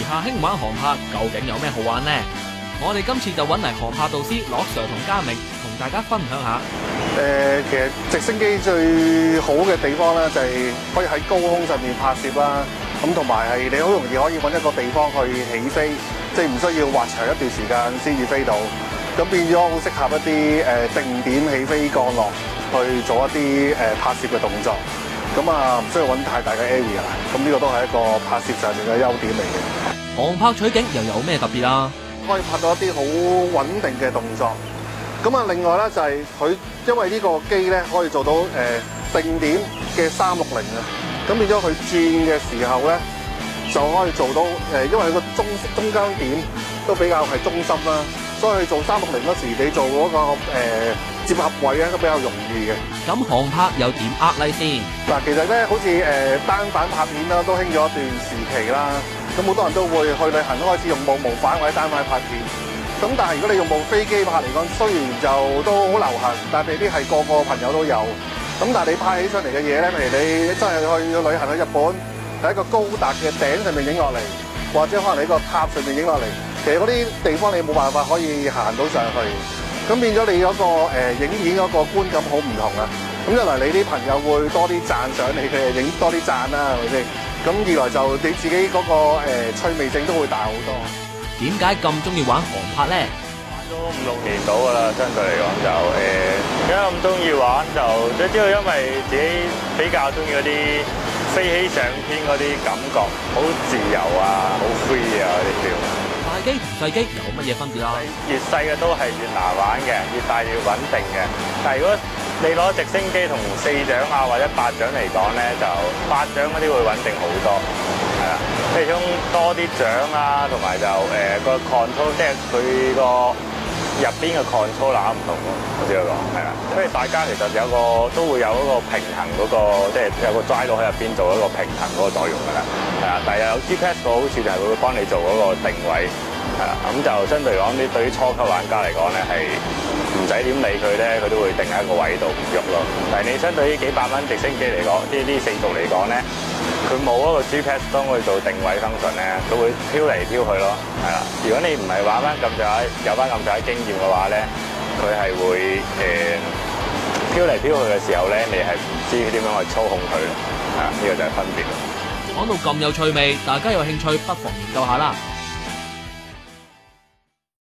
下興玩航拍究竟有咩好玩呢？我哋今次就揾嚟航拍導師樂 Sir 同嘉明同大家分享下。其實直升機最好嘅地方咧，就係可以喺高空上面拍攝啦。咁同埋係你好容易可以揾一個地方去起飛，即係唔需要滑長一段時間先至飛到。咁變咗好適合一啲定點起飛降落，去做一啲拍攝嘅動作。咁唔需要揾太大嘅 area。咁呢個都係一個拍攝上面嘅優點嚟嘅。航拍取景又有咩特別啊？可以拍到一啲好穩定嘅動作。咁另外咧就係佢因為呢個機咧可以做到定點嘅360啊。咁變咗佢轉嘅時候咧，就可以做到因為佢個中間點都比較係中心啦，所以做360嗰時，你做嗰個接合位咧都比較容易嘅。咁航拍又點呃例先？嗱，其實咧好似單反拍片啦，都興咗一段時期啦。咁好多人都會去旅行都開始用無反或者單反拍片。咁但係如果你用部飛機拍嚟講，雖然就都好流行，但未必係個個朋友都有。咁但係你拍起上嚟嘅嘢咧，譬如你真係去旅行去日本，喺一個高達嘅頂上面影落嚟，或者可能喺個塔上面影落嚟，其實嗰啲地方你冇辦法可以行到上去。咁變咗你嗰個影片嗰個觀感好唔同啊！咁一來你啲朋友會多啲讚賞你，佢哋影多啲讚啦，係咪先？咁二來就你自己嗰個趣味性都會大好多。點解咁中意玩航拍咧？玩咗5、6年到㗎啦，相對嚟講就點解咁中意玩就最主要因為自己比較中意嗰啲飛起上天嗰啲感覺，好自由啊，好 free 啊嗰啲 feel。大機同細機有乜嘢分別啊？越細嘅都係越難玩嘅，越大越穩定嘅。但係如果你攞直升機同4掌啊或者8掌嚟講咧，就8掌嗰啲會穩定好多，係啦，其中多啲掌啊，同埋就個 control， 即係佢個入邊嘅 controller唔同咯，我知道講係啦。因為大家其實都會有嗰個平衡嗰個，即係有個 drive 喺入邊做一個平衡嗰個作用㗎啦，係啊。但係有 GPS 個好處就係會幫你做嗰個定位，係啦。咁就相對嚟講，啲對於初級玩家嚟講咧係唔使點理佢咧，佢都會定喺一個位度唔喐咯。但係你相對於幾百蚊直升機嚟講，呢四軸嚟講咧，佢冇嗰個 GPS 當佢做定位 function 咧，佢會飄嚟飄去咯，係啦。如果你唔係玩翻咁上下，有翻咁上下經驗嘅話咧，佢係會飄嚟飄去嘅時候咧，你係唔知點樣去操控佢咯，呢個就係分別。講到咁有趣味，大家有興趣不妨研究下啦。